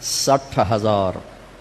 60,000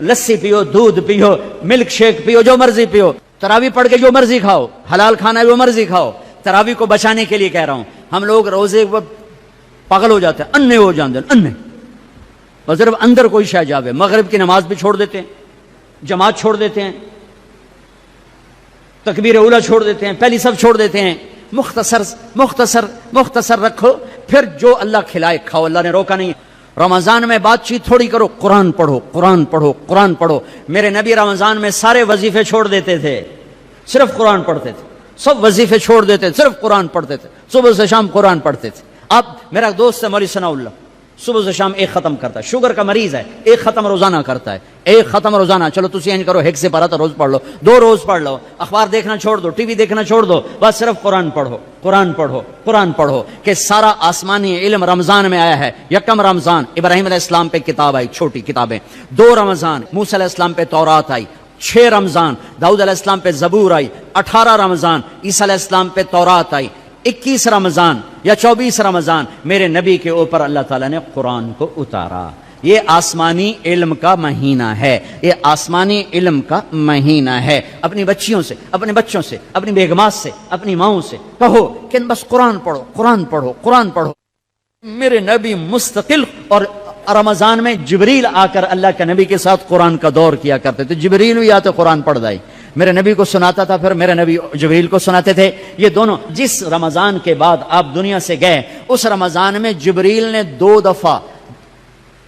لسی پیو، دودھ پیو، ملک شیک پیو، جو مرضی پیو، تراویح پڑھ کے جو مرضی کھاؤ، حلال کھانا ہے جو مرضی کھاؤ. تراویح کو بچانے کے لیے کہہ رہا ہوں. ہم لوگ روزے پاگل ہو جاتے ہیں، انے ہو جاتے ہیں، انے، اور صرف اندر کوئی شے جاوے. مغرب کی نماز بھی چھوڑ دیتے ہیں، جماعت چھوڑ دیتے ہیں، تکبیر اولیٰ چھوڑ دیتے ہیں، پہلی سب چھوڑ دیتے ہیں. مختصر مختصر مختصر رکھو، پھر جو اللہ کھلائے کھاؤ. اللہ نے روکا نہیں. رمضان میں بات چیت تھوڑی کرو، قرآن پڑھو، قرآن پڑھو، قرآن پڑھو. میرے نبی رمضان میں سارے وظیفے چھوڑ دیتے تھے، صرف قرآن پڑھتے تھے. سب وظیفے چھوڑ دیتے، صرف قرآن پڑھتے تھے. صبح سے شام قرآن پڑھتے تھے. اب میرا دوست ہے مولوی ثناء اللہ، صبح سے شام ایک ختم کرتا ہے. شوگر کا مریض ہے، ایک ختم روزانہ کرتا ہے، ایک ختم روزانہ. چلو تسی این کرو، ایک سے پارا تو روز پڑھ لو، 2 روز پڑھ لو. اخبار دیکھنا چھوڑ دو، ٹی وی دیکھنا چھوڑ دو، بس صرف قرآن پڑھو، قرآن پڑھو، قرآن پڑھو. کہ سارا آسمانی علم رمضان میں آیا ہے. یکم رمضان ابراہیم علیہ السلام پہ کتاب آئی، چھوٹی کتابیں. 2 رمضان موسیٰ علیہ السلام پہ تورات آئی. 6 رمضان داؤد علیہ السلام پہ زبور آئی. 18 رمضان عیسیٰ علیہ السلام پہ تورات آئی. 21 رمضان یا 24 رمضان میرے نبی کے اوپر اللہ تعالیٰ نے قرآن کو اتارا. یہ آسمانی علم کا مہینہ ہے، یہ آسمانی علم کا مہینہ ہے. اپنی بچیوں سے، اپنے بچوں سے، اپنی بیگمات سے، اپنی ماؤں سے کہو کہ بس قرآن پڑھو، قرآن پڑھو، قرآن پڑھو. میرے نبی مستقل، اور رمضان میں جبریل آ کر اللہ کے نبی کے ساتھ قرآن کا دور کیا کرتے تھے. جبریل بھی آتے قرآن پڑھ دائی، میرے نبی کو سناتا تھا، پھر میرے نبی جبریل کو سناتے تھے. یہ دونوں جس رمضان کے بعد آپ دنیا سے گئے، اس رمضان میں جبریل نے 2 دفعہ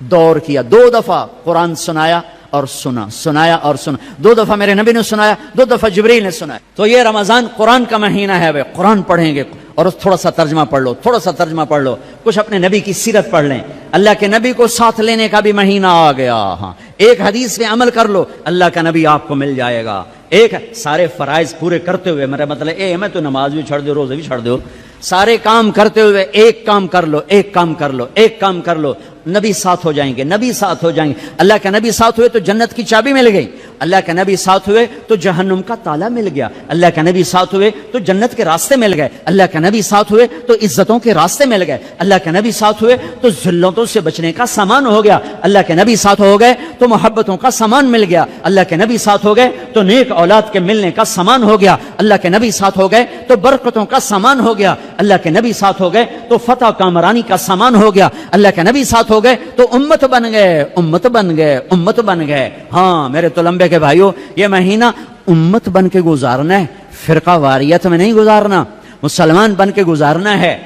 دور کیا، 2 دفعہ قرآن سنایا اور سنایا اور سنا. 2 دفعہ میرے نبی نے سنایا، 2 دفعہ جبریل نے سنایا. تو یہ رمضان قرآن کا مہینہ ہے. بھائی قرآن پڑھیں گے، اور تھوڑا سا ترجمہ پڑھ لو، تھوڑا سا ترجمہ پڑھ لو، کچھ اپنے نبی کی سیرت پڑھ لیں. اللہ کے نبی کو ساتھ لینے کا بھی مہینہ آ گیا. ہاں، ایک حدیث پہ عمل کر لو، اللہ کا نبی آپ کو مل جائے گا. ایک سارے فرائض پورے کرتے ہوئے، میرا مطلب میں تو نماز بھی چھڑ دو، روزے بھی چھڑ دو، سارے کام کرتے ہوئے ایک کام کر لو، ایک کام کر لو، ایک کام کر لو. نبی ساتھ ہو جائیں گے، نبی ساتھ ہو جائیں گے. اللہ کے نبی ساتھ ہوئے تو جنت کی چابی مل گئی. اللہ کے نبی ساتھ ہوئے تو جہنم کا تالا مل گیا. اللہ کے نبی ساتھ ہوئے تو جنت کے راستے مل گئے. اللہ کے نبی ساتھ ہوئے تو عزتوں کے راستے مل گئے. اللہ کے نبی ساتھ ہوئے تو ذلتوں سے بچنے کا سامان ہو گیا. اللہ کے نبی ساتھ ہو گئے تو محبتوں کا سامان مل گیا. اللہ کے نبی ساتھ ہو گئے تو نیک اولاد کے ملنے کا سامان ہو گیا. اللہ کے نبی ساتھ ہو گئے تو برکتوں کا سامان ہو گیا. اللہ کے نبی ساتھ ہو گئے تو فتح کامرانی کا سامان ہو گیا. اللہ کے نبی ساتھ ہو گئے تو امت بن گئے، امت بن گئے، امت بن گئے. ہاں میرے تلمبے کے بھائیوں، یہ مہینہ امت بن کے گزارنا ہے، فرقہ واریت میں نہیں گزارنا. مسلمان بن کے گزارنا ہے،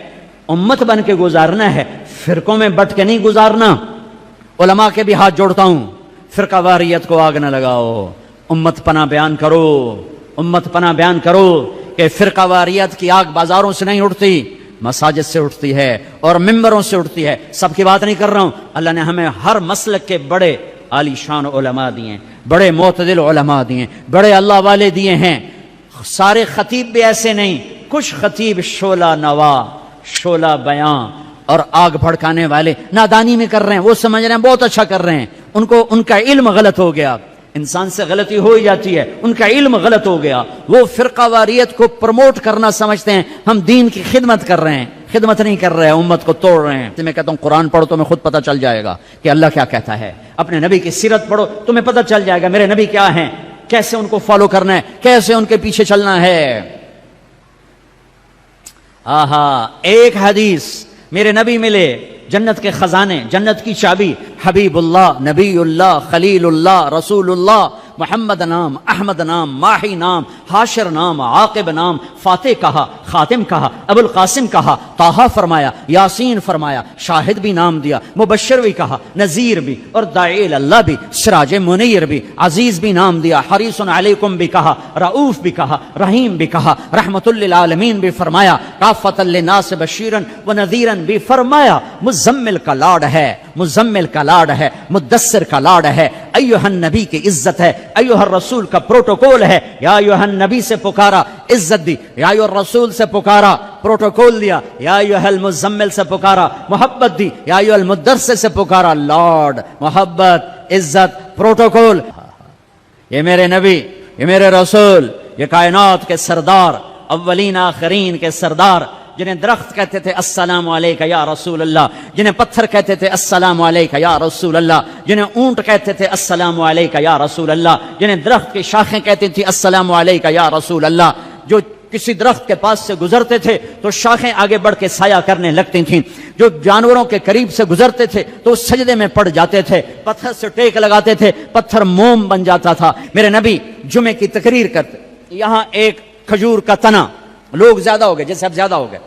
امت بن کے گزارنا ہے، فرقوں میں بٹ کے نہیں گزارنا. علماء کے بھی ہاتھ جوڑتا ہوں، فرقہ واریت کو آگ نہ لگاؤ، امت پناہ بیان کرو، امت پناہ بیان کرو. کہ فرقہ واریت کی آگ بازاروں سے نہیں اٹھتی، مساجد سے اٹھتی ہے اور ممبروں سے اٹھتی ہے. سب کی بات نہیں کر رہا ہوں. اللہ نے ہمیں ہر مسلک کے بڑے عالی شان علماء دیے، بڑے معتدل علماء دیے، بڑے اللہ والے دیے ہیں. سارے خطیب بھی ایسے نہیں، کچھ خطیب شعلہ نوا، شعلہ بیاں اور آگ بھڑکانے والے نادانی میں کر رہے ہیں. وہ سمجھ رہے ہیں بہت اچھا کر رہے ہیں، ان کا علم غلط ہو گیا. انسان سے غلطی ہو ہی جاتی ہے، ان کا علم غلط ہو گیا. وہ فرقہ واریت کو پروموٹ کرنا سمجھتے ہیں ہم دین کی خدمت کر رہے ہیں. خدمت نہیں کر رہے ہیں، امت کو توڑ رہے ہیں. میں کہتا ہوں قرآن پڑھو، تمہیں خود پتہ چل جائے گا کہ اللہ کیا کہتا ہے. اپنے نبی کی سیرت پڑھو، تمہیں پتہ چل جائے گا میرے نبی کیا ہیں، کیسے ان کو فالو کرنا ہے، کیسے ان کے پیچھے چلنا ہے. آہا، ایک حدیث میرے نبی ملے، جنت کے خزانے، جنت کی چابی، حبیب اللہ، نبی اللہ، خلیل اللہ، رسول اللہ، محمد نام، احمد نام، ماہی نام، حاشر نام، عاقب نام، فاتح کہا، خاتم کہا، ابو القاسم کہا، طٰہٰ فرمایا، یاسین فرمایا، شاہد بھی نام دیا، مبشر بھی کہا، نذیر بھی، اور داعی اللہ بھی، سراج منیر بھی، عزیز بھی نام دیا، حریص علیکم بھی کہا، رؤوف بھی کہا، رحیم بھی کہا، رحمت للعالمین بھی فرمایا، کافۃ للناس بشیرا ونذیرا بھی فرمایا. مزمل کا لاڈ ہے، مزمل کا لاڈ ہے، مدثر کا لاڈ ہے، ایھا النبی کی عزت ہے، ایھا الرسول کا پروٹوکول ہے. یا ایھا النبی سے پکارا، عزت دی. یا ایھا الرسول سے پکارا، پروٹوکول دیا. یا ایھا المزمل سے پکارا، محبت دی. یا ایھا المدثر سے پکارا، لاڈ، محبت، عزت، پروٹوکول. یہ میرے نبی، یہ میرے رسول، یہ کائنات کے سردار، اولین آخرین کے سردار، جنہیں درخت کہتے تھے السلام علیکہ یا رسول اللہ، جنہیں پتھر کہتے تھے السلام علیکہ یا رسول اللہ، جنہیں اونٹ کہتے تھے السلام علیکہ یا رسول اللہ، جنہیں درخت کی شاخیں کہتی تھی السلام علیکہ یا رسول اللہ، جو کسی درخت کے پاس سے گزرتے تھے تو شاخیں آگے بڑھ کے سایہ کرنے لگتی تھیں، جو جانوروں کے قریب سے گزرتے تھے تو سجدے میں پڑ جاتے تھے، پتھر سے ٹیک لگاتے تھے، پتھر موم بن جاتا تھا۔ میرے نبی جمعے کی تقریر کرتے، یہاں ایک کھجور کا تنا، لوگ زیادہ ہو گئے، جیسے اب زیادہ ہو گئے،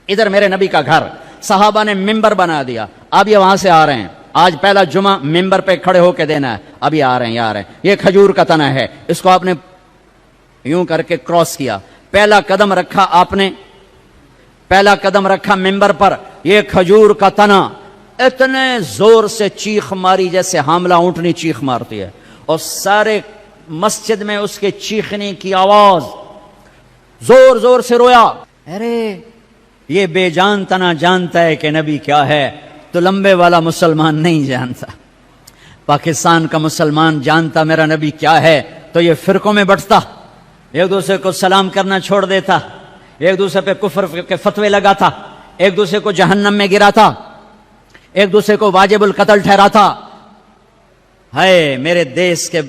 ادھر میرے نبی کا گھر، صحابہ نے ممبر بنا دیا، اب یہ وہاں سے آ رہے ہیں، آج پہلا جمعہ ممبر پہ کھڑے ہو کے دینا ہے، اب یہ آ رہے ہیں، یہ آ رہے ہیں، یہ کھجور کا تنا ہے، اس کو آپ نے یوں کر کے کراس کیا، پہلا قدم رکھا آپ نے، پہلا قدم رکھا ممبر پر، یہ کھجور کا تنا اتنے زور سے چیخ ماری جیسے حاملہ اونٹنی چیخ مارتی ہے، اور سارے مسجد میں اس کے چیخنے کی آواز، زور زور سے رویا، ارے یہ بے جان تنا جانتا ہے کہ نبی کیا ہے، تو لمبے والا مسلمان نہیں جانتا۔ پاکستان کا مسلمان جانتا میرا نبی کیا ہے تو یہ فرقوں میں بٹتا، ایک دوسرے کو سلام کرنا چھوڑ دیتا، ایک دوسرے پہ کفر کے فتوے لگاتا، ایک دوسرے کو جہنم میں گراتا، ایک دوسرے کو واجب القتل ٹھہراتا۔ ہے میرے دیس کے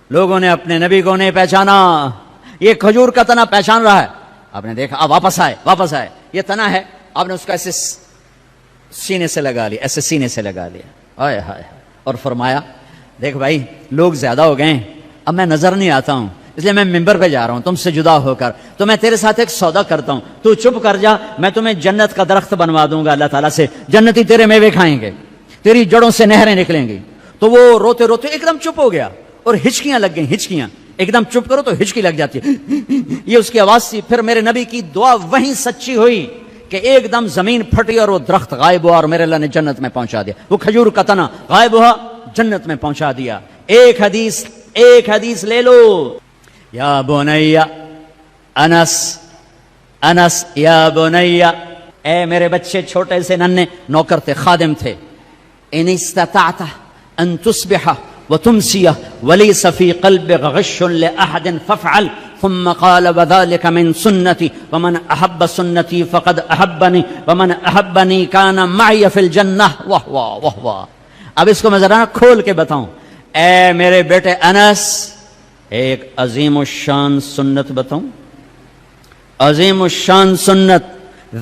لوگوں نے اپنے نبی کو نہیں پہچانا، یہ کھجور کا تنا پہچان رہا ہے، آپ نے دیکھا، اب واپس آئے، یہ تنا ہے، آپ نے اس کو ایسے سینے سے لگا لیا، ایسے سینے سے لگا لیا، ہائے ہائے، اور فرمایا دیکھ بھائی لوگ زیادہ ہو گئے ہیں، اب میں نظر نہیں آتا ہوں، اس لیے میں ممبر پہ جا رہا ہوں تم سے جدا ہو کر، تو میں تیرے ساتھ ایک سودا کرتا ہوں، تو چپ کر جا، میں تمہیں جنت کا درخت بنوا دوں گا اللہ تعالیٰ سے، جنتی تیرے میوے کھائیں گے، تیری جڑوں سے نہریں نکلیں گی۔ تو وہ روتے روتے ایک دم چپ ہو گیا، اور ہچکیاں لگ گئیں، ہچکیاں، ایک دم چپ کرو تو ہچکی لگ جاتی ہے، یہ اس کی آواز تھی۔ پھر میرے نبی کی دعا وہیں سچی ہوئی کہ ایک دم زمین پھٹی اور وہ درخت غائب ہوا، اور میرے اللہ نے جنت میں پہنچا دیا، وہ کھجور کا تنا غائب ہوا، جنت میں پہنچا دیا۔ ایک حدیث لے لو، یا بنیا، انس یا بنیا، اے میرے بچے، چھوٹے سے ننھے نوکر تھے، خادم تھے، ان استطعت ان تصبح وتمسي وليس في قلبك غش لأحد فافعل، ثم قال وذلك من سنتي ومن أحب سنتي فقد أحبني ومن أحبني كان معي في الجنة۔ واہ واہ واہ واہ، اب اس کو میں ذرا کھول کے بتاؤں۔ اے میرے بیٹے انس، ایک عظیم الشان سنت بتاؤں، عظیم الشان سنت،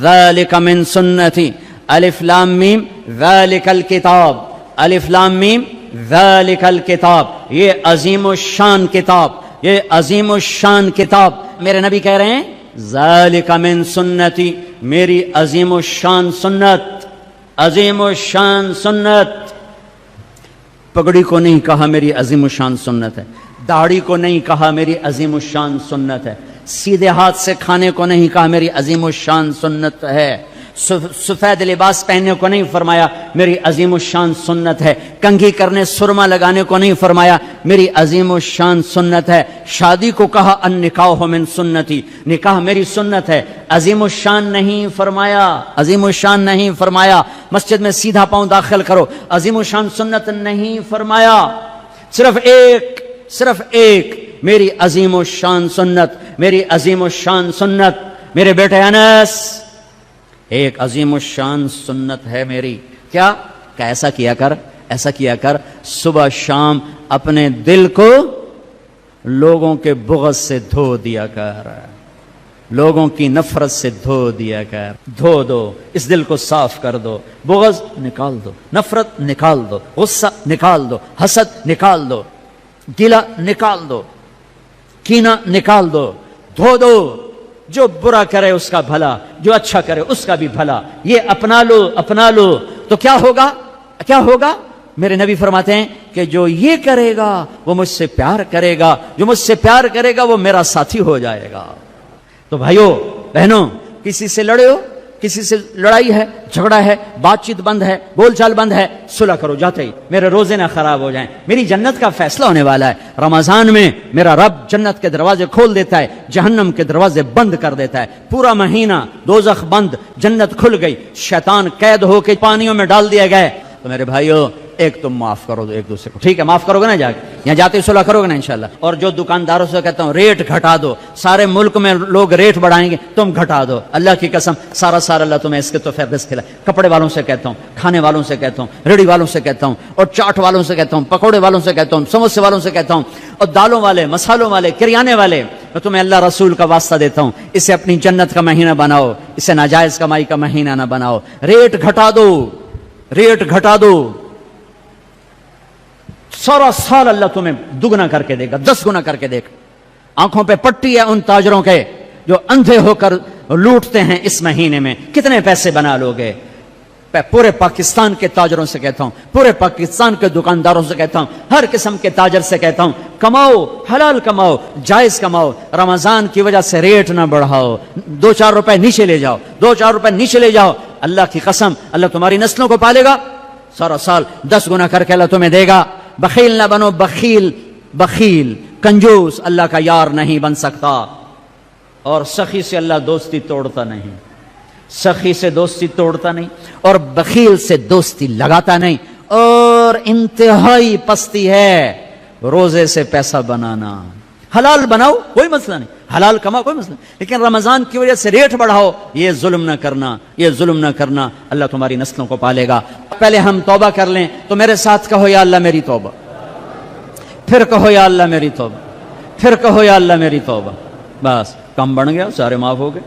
ذلك من سنتي، الف لام میم، ذلك الکتاب، الف لام میم، ذالک الکتاب، یہ عظیم الشان کتاب، یہ عظیم الشان کتاب، میرے نبی کہہ رہے ہیں ذالک من سنتی، میری عظیم الشان سنت، عظیم الشان سنت۔ پگڑی کو نہیں کہا میری عظیم الشان سنت ہے، داڑھی کو نہیں کہا میری عظیم الشان سنت ہے، سیدھے ہاتھ سے کھانے کو نہیں کہا میری عظیم الشان سنت ہے، سفید لباس پہننے کو نہیں فرمایا میری عظیم الشان سنت ہے، کنگھی کرنے سرما لگانے کو نہیں فرمایا میری عظیم الشان سنت ہے، شادی کو کہا النکاح من سنتی، نکاح میری سنت ہے، عظیم الشان نہیں فرمایا، عظیم الشان نہیں فرمایا، مسجد میں سیدھا پاؤں داخل کرو، عظیم الشان سنت نہیں فرمایا، صرف ایک میری عظیم الشان سنت، میری عظیم الشان سنت۔ میرے بیٹے انس، ایک عظیم الشان سنت ہے میری، کیا کہ ایسا کیا کر صبح شام اپنے دل کو لوگوں کے بغض سے دھو دیا کر، لوگوں کی نفرت سے دھو دیا کر، دھو دو، اس دل کو صاف کر دو، بغض نکال دو، نفرت نکال دو، غصہ نکال دو، حسد نکال دو، گلہ نکال دو، کینہ نکال دو، دھو دو، جو برا کرے اس کا بھلا، جو اچھا کرے اس کا بھی بھلا، یہ اپنا لو تو کیا ہوگا؟ میرے نبی فرماتے ہیں کہ جو یہ کرے گا وہ مجھ سے پیار کرے گا، جو مجھ سے پیار کرے گا وہ میرا ساتھی ہو جائے گا۔ تو بھائیو بہنوں، کسی سے لڑے ہو، کسی سے لڑائی ہے، جھگڑا ہے، بات چیت بند ہے، بول چال بند ہے، صلح کرو جاتے ہی، میرے روزے نہ خراب ہو جائیں، میری جنت کا فیصلہ ہونے والا ہے۔ رمضان میں میرا رب جنت کے دروازے کھول دیتا ہے، جہنم کے دروازے بند کر دیتا ہے، پورا مہینہ دوزخ بند، جنت کھل گئی، شیطان قید ہو کے پانیوں میں ڈال دیا گئے۔ تو میرے بھائیو، ایک تم معاف کرو دو ایک دوسرے کو, ٹھیک ہے معاف کرو گے نا, جا کے یہاں جاتے صلح کرو گے نا انشاءاللہ. اور جو دکانداروں سے کہتا ہوں ریٹ گھٹا دو, سارے ملک میں لوگ ریٹ بڑھائیں گے, تم گھٹا دو, اللہ کی قسم سارا اللہ تمہیں اس کے تو رزق کھلائے. کپڑے والوں سے کہتا ہوں, کھانے والوں سے کہتا ہوں, ریڑھی والوں سے کہتا ہوں, اور چاٹ والوں سے کہتا ہوں, پکوڑے والوں سے کہتا ہوں, سموسے والوں سے کہتا ہوں, اور دالوں والے, مسالوں والے, کریانے والے, میں تمہیں اللہ رسول کا واسطہ دیتا ہوں, اسے اپنی جنت کا مہینہ بناؤ, اسے ناجائز کمائی کا مہینہ نہ بناؤ. ریٹ گھٹا دو, ریٹ گھٹا دو, سارا سال اللہ تمہیں دگنا کر کے دے گا, 10 گنا کر کے دے گا. آنکھوں پہ پٹی ہے ان تاجروں کے جو اندھے ہو کر لوٹتے ہیں اس مہینے میں, کتنے پیسے بنا لو گے. پورے پاکستان کے تاجروں سے کہتا ہوں, پورے پاکستان کے دکانداروں سے کہتا ہوں, ہر قسم کے تاجر سے کہتا ہوں, کماؤ, حلال کماؤ, جائز کماؤ. رمضان کی وجہ سے ریٹ نہ بڑھاؤ, 2-4 روپے نیچے لے جاؤ, 2-4 روپے نیچے لے جاؤ. اللہ کی قسم اللہ تمہاری نسلوں کو پالے گا, سارا سال 10 گنا کر کے اللہ تمہیں دے گا. بخیل نہ بنو, بخیل بخیل کنجوس اللہ کا یار نہیں بن سکتا. اور سخی سے اللہ دوستی توڑتا نہیں, سخی سے دوستی توڑتا نہیں, اور بخیل سے دوستی لگاتا نہیں. اور انتہائی پستی ہے روزے سے پیسہ بنانا. حلال بناؤ کوئی مسئلہ نہیں, حلال کماؤ کوئی مسئلہ نہیں, لیکن رمضان کی وجہ سے ریٹ بڑھاؤ, یہ ظلم نہ کرنا, یہ ظلم نہ کرنا. اللہ تمہاری نسلوں کو پالے گا. پہلے ہم توبہ کر لیں, تو میرے ساتھ کہو یا اللہ میری توبہ, پھر کہو یا اللہ میری توبہ, پھر کہو یا اللہ میری توبہ. بس کام بن گیا, سارے معاف ہو گئے.